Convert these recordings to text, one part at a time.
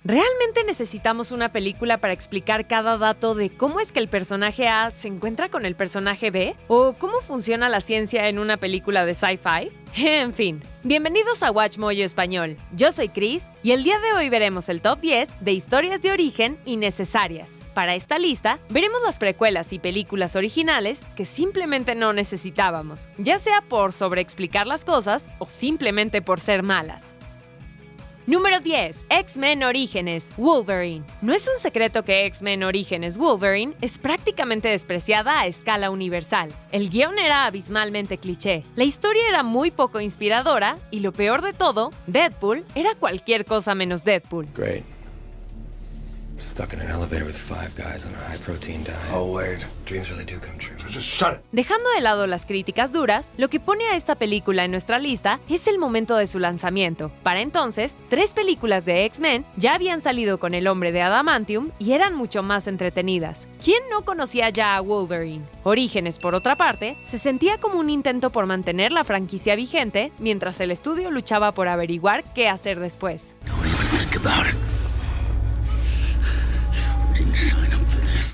¿Realmente necesitamos una película para explicar cada dato de cómo es que el personaje A se encuentra con el personaje B? ¿O cómo funciona la ciencia en una película de sci-fi? En fin, bienvenidos a WatchMojo Español. Yo soy Chris y el día de hoy veremos el top 10 de historias de origen innecesarias. Para esta lista, veremos las precuelas y películas originales que simplemente no necesitábamos, ya sea por sobreexplicar las cosas o simplemente por ser malas. Número 10. X-Men Orígenes, Wolverine. No es un secreto que X-Men Orígenes Wolverine es prácticamente despreciada a escala universal. El guión era abismalmente cliché, la historia era muy poco inspiradora y lo peor de todo, Deadpool era cualquier cosa menos Deadpool. Great. Stuck in an elevator with 5 guys on a high-protein diet. Oh, wait. Dreams really do come true. So just shut it. Dejando de lado las críticas duras, lo que pone a esta película en nuestra lista es el momento de su lanzamiento. Para entonces, 3 películas de X-Men ya habían salido con el hombre de adamantium y eran mucho más entretenidas. ¿Quién no conocía ya a Wolverine? Orígenes, por otra parte, se sentía como un intento por mantener la franquicia vigente mientras el estudio luchaba por averiguar qué hacer después. Don't even think about it.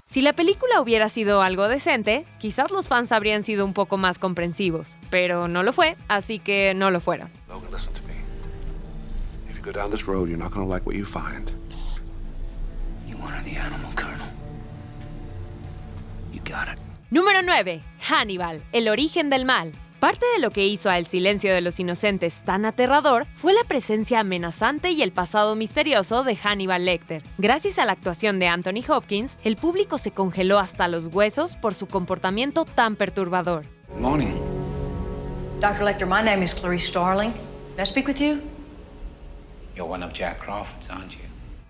Si la película hubiera sido algo decente, quizás los fans habrían sido un poco más comprensivos, pero no lo fue, así que no lo fueron. Logan, listen to me. If you go down this road, you're not gonna like what you find. You wanted the animal, Colonel. You got it. Número 9. Hannibal, el origen del mal. Parte de lo que hizo a El silencio de los inocentes tan aterrador fue la presencia amenazante y el pasado misterioso de Hannibal Lecter. Gracias a la actuación de Anthony Hopkins, el público se congeló hasta los huesos por su comportamiento tan perturbador. Morning. Dr. Lecter, my name is Clarice Starling. May I speak with you? You're one of Jack Crawford's, aren't you?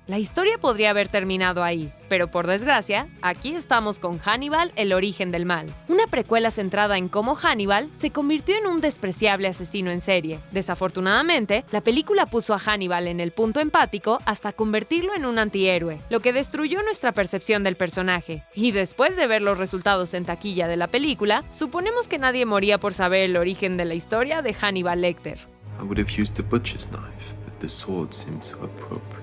La historia podría haber terminado ahí, pero por desgracia, aquí estamos con Hannibal, el origen del mal. Una precuela centrada en cómo Hannibal se convirtió en un despreciable asesino en serie. Desafortunadamente, la película puso a Hannibal en el punto empático hasta convertirlo en un antihéroe, lo que destruyó nuestra percepción del personaje. Y después de ver los resultados en taquilla de la película, suponemos que nadie moría por saber el origen de la historia de Hannibal Lecter. I would have used a butcher's knife, but the sword seemed so appropriate.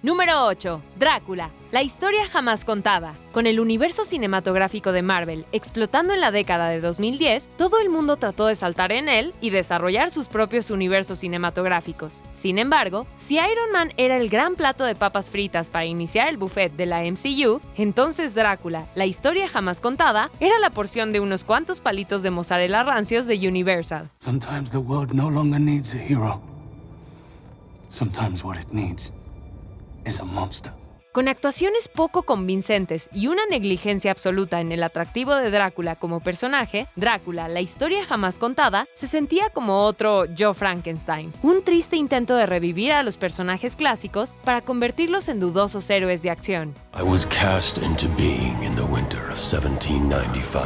Número 8. Drácula, la historia jamás contada. Con el universo cinematográfico de Marvel explotando en la década de 2010, todo el mundo trató de saltar en él y desarrollar sus propios universos cinematográficos. Sin embargo, si Iron Man era el gran plato de papas fritas para iniciar el buffet de la MCU, entonces Drácula, la historia jamás contada, era la porción de unos cuantos palitos de mozzarella rancios de Universal. Sometimes the world no longer needs a hero. Sometimes what it needs is a monster. Con actuaciones poco convincentes y una negligencia absoluta en el atractivo de Drácula como personaje, Drácula, la historia jamás contada, se sentía como otro Yo Frankenstein, un triste intento de revivir a los personajes clásicos para convertirlos en dudosos héroes de acción. I was cast into being in the winter of 1795,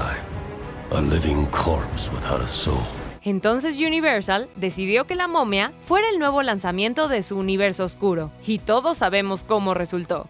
a living corpse without a soul. Entonces Universal decidió que La Momia fuera el nuevo lanzamiento de su universo oscuro, y todos sabemos cómo resultó.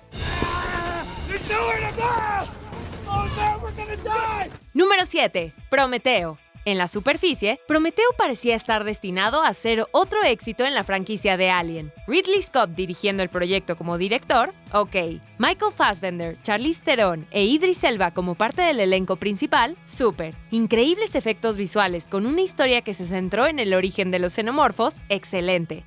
Número 7. Prometeo. En la superficie, Prometeo parecía estar destinado a ser otro éxito en la franquicia de Alien. Ridley Scott dirigiendo el proyecto como director, ok. Michael Fassbender, Charlize Theron e Idris Elba como parte del elenco principal, súper. Increíbles efectos visuales con una historia que se centró en el origen de los xenomorfos, excelente.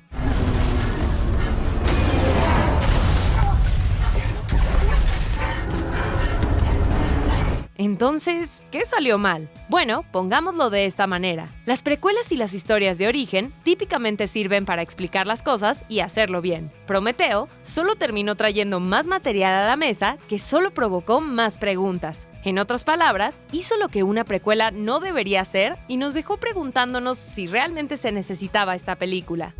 Entonces, ¿qué salió mal? Bueno, pongámoslo de esta manera. Las precuelas y las historias de origen típicamente sirven para explicar las cosas y hacerlo bien. Prometeo solo terminó trayendo más material a la mesa que solo provocó más preguntas. En otras palabras, hizo lo que una precuela no debería hacer y nos dejó preguntándonos si realmente se necesitaba esta película.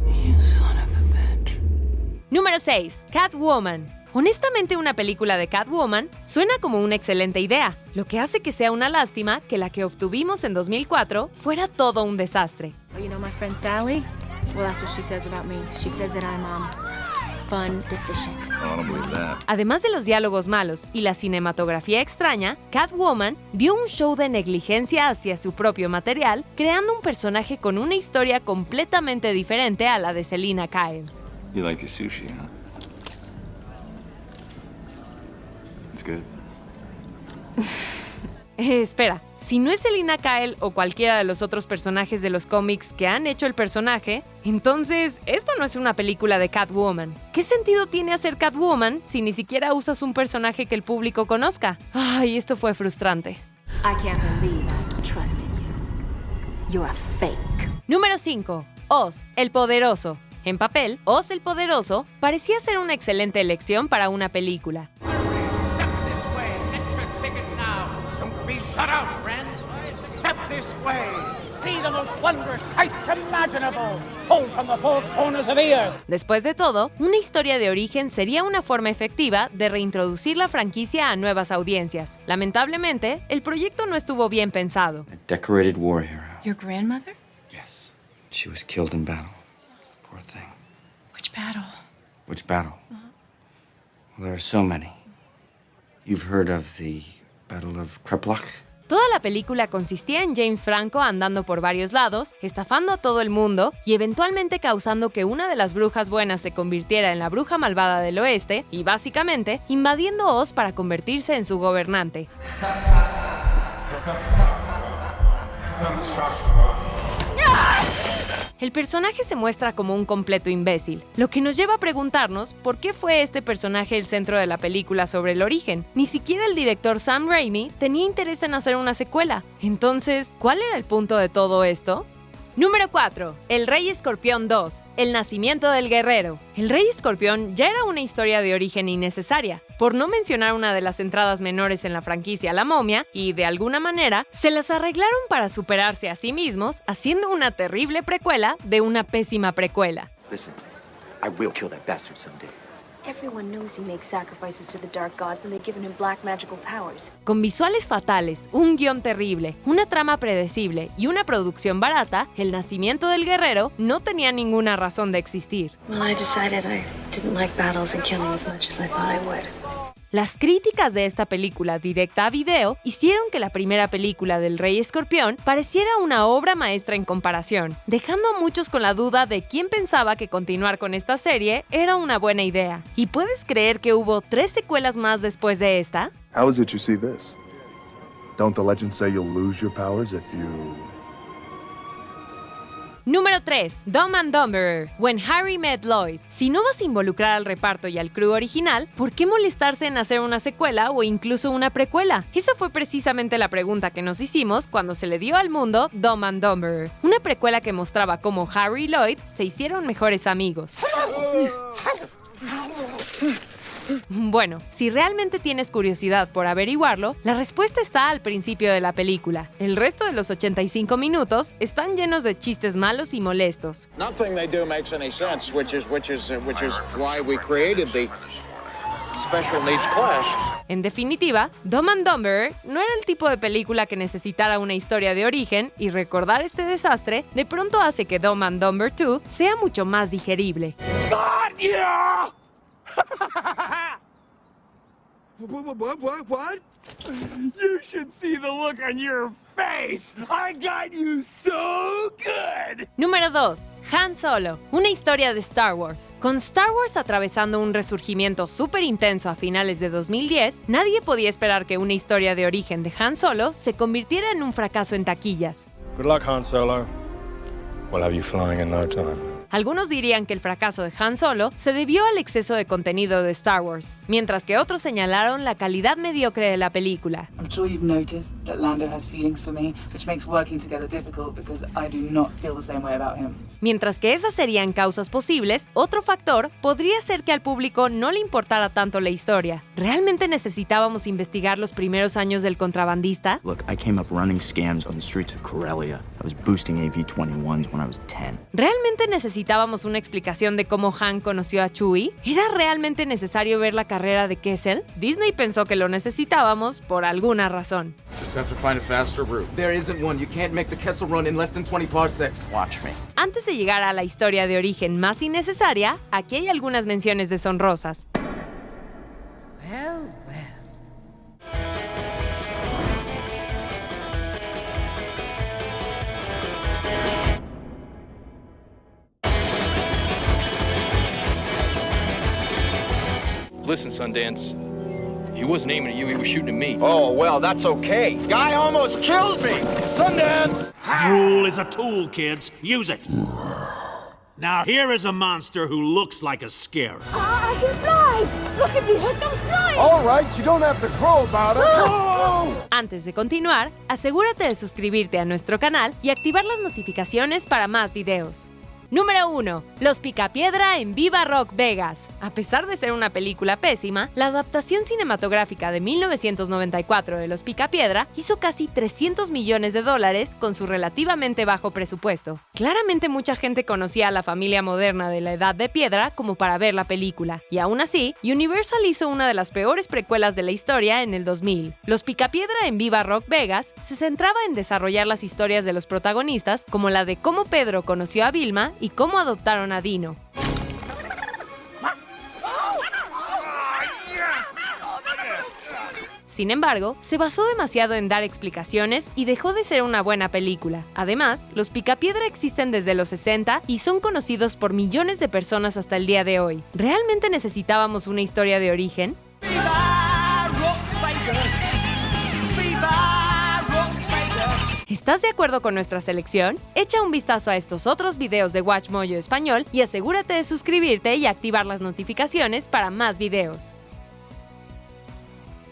Número 6. Catwoman. Honestamente, una película de Catwoman suena como una excelente idea, lo que hace que sea una lástima que la que obtuvimos en 2004 fuera todo un desastre. Oh, you know my friend Sally? Well, that's what she says about me. She says that I'm fun deficient. I don't believe that. Además de los diálogos malos y la cinematografía extraña, Catwoman dio un show de negligencia hacia su propio material, creando un personaje con una historia completamente diferente a la de Selina Kyle. You like your sushi, huh? It's good. Espera, si no es Selina Kyle o cualquiera de los otros personajes de los cómics que han hecho el personaje, entonces esto no es una película de Catwoman. ¿Qué sentido tiene hacer Catwoman si ni siquiera usas un personaje que el público conozca? Ay, esto fue frustrante. I can't believe I trusted you. You're a fake. Número 5. Oz, el Poderoso. En papel, Oz el Poderoso parecía ser una excelente elección para una película. Step this way. Get your tickets now. Don't be shut out, friend. Step this way. See the most wondrous sights imaginable. Pulled from the four corners of the earth. Después de todo, una historia de origen sería una forma efectiva de reintroducir la franquicia a nuevas audiencias. Lamentablemente, el proyecto no estuvo bien pensado. A decorated war hero. Your grandmother? Yes. She was killed in battle. Poor thing. Which battle? Which battle? Well, there are so many. You've heard of the Battle of Kreplach? Toda la película consistía en James Franco andando por varios lados, estafando a todo el mundo y eventualmente causando que una de las brujas buenas se convirtiera en la bruja malvada del oeste y, básicamente, invadiendo Oz para convertirse en su gobernante. El personaje se muestra como un completo imbécil, lo que nos lleva a preguntarnos por qué fue este personaje el centro de la película sobre el origen. Ni siquiera el director Sam Raimi tenía interés en hacer una secuela. Entonces, ¿cuál era el punto de todo esto? Número 4. El Rey Escorpión 2. El nacimiento del guerrero. El Rey Escorpión ya era una historia de origen innecesaria, por no mencionar una de las entradas menores en la franquicia La Momia, y de alguna manera se las arreglaron para superarse a sí mismos, haciendo una terrible precuela de una pésima precuela. Listen, I will kill that bastard someday. Everyone knows he makes sacrifices to the dark gods and they've given him black magical powers. Con visuales fatales, un guión terrible, una trama predecible y una producción barata, El nacimiento del guerrero no tenía ninguna razón de existir. Well, I decided I didn't like battles and killing as much as I thought I would. Las críticas de esta película directa a video hicieron que la primera película del Rey Escorpión pareciera una obra maestra en comparación, dejando a muchos con la duda de quién pensaba que continuar con esta serie era una buena idea. ¿Y puedes creer que hubo 3 secuelas más después de esta? How is it you see this? Don't the legends say you'll lose your powers if you... Número 3. Dumb and Dumberer, When Harry Met Lloyd. Si no vas a involucrar al reparto y al crew original, ¿por qué molestarse en hacer una secuela o incluso una precuela? Esa fue precisamente la pregunta que nos hicimos cuando se le dio al mundo Dumb and Dumberer, una precuela que mostraba cómo Harry y Lloyd se hicieron mejores amigos. Bueno, si realmente tienes curiosidad por averiguarlo, la respuesta está al principio de la película. El resto de los 85 minutos están llenos de chistes malos y molestos. Nothing they do makes any sense, which is why we created the special needs class. En definitiva, Dumb and Dumberer no era el tipo de película que necesitara una historia de origen, y recordar este desastre de pronto hace que Dumb and Dumber 2 sea mucho más digerible. God, yeah! What? You should see the look on your face. I got you so good. Número 2. Han Solo, una historia de Star Wars. Con Star Wars atravesando un resurgimiento súper intenso a finales de 2010, nadie podía esperar que una historia de origen de Han Solo se convirtiera en un fracaso en taquillas. Good luck, Han Solo. We'll have you flying in no time. Algunos dirían que el fracaso de Han Solo se debió al exceso de contenido de Star Wars, mientras que otros señalaron la calidad mediocre de la película. I'm sure you've noticed that Lando has feelings for me, which makes working together difficult because I do not feel the same way about him. Mientras que esas serían causas posibles, otro factor podría ser que al público no le importara tanto la historia. ¿Realmente necesitábamos investigar los primeros años del contrabandista? Look, I came up running scams on the streets of Corellia. I was boosting AV-21s when I was 10. ¿Realmente necesitábamos una explicación de cómo Han conoció a Chewie? ¿Era realmente necesario ver la carrera de Kessel? Disney pensó que lo necesitábamos por alguna razón. Just have to find a faster route. There isn't one. You can't make the Kessel Run in less than 20 parsecs. Watch me. Antes de llegar a la historia de origen más innecesaria, aquí hay algunas menciones deshonrosas. Well. Listen, Sundance. He wasn't aiming at you, he was shooting at me. Oh, well, that's okay. Guy almost killed me! Sundance! Drool is a tool, kids. Use it. Now, here is a monster who looks like a scare. I can fly! Look at me, Hook, I'm flying! All right, you don't have to crow about it. Oh! Antes de continuar, asegúrate de suscribirte a nuestro canal y activar las notificaciones para más videos. Número 1. Los Picapiedra en Viva Rock Vegas. A pesar de ser una película pésima, la adaptación cinematográfica de 1994 de Los Picapiedra hizo casi $300 millones con su relativamente bajo presupuesto. Claramente mucha gente conocía a la familia moderna de la Edad de Piedra como para ver la película, y aún así, Universal hizo una de las peores precuelas de la historia en el 2000. Los Picapiedra en Viva Rock Vegas se centraba en desarrollar las historias de los protagonistas, como la de cómo Pedro conoció a Vilma y cómo adoptaron a Dino. Sin embargo, se basó demasiado en dar explicaciones y dejó de ser una buena película. Además, los Picapiedra existen desde los 60 y son conocidos por millones de personas hasta el día de hoy. ¿Realmente necesitábamos una historia de origen? ¿Estás de acuerdo con nuestra selección? Echa un vistazo a estos otros videos de WatchMojo Español y asegúrate de suscribirte y activar las notificaciones para más videos.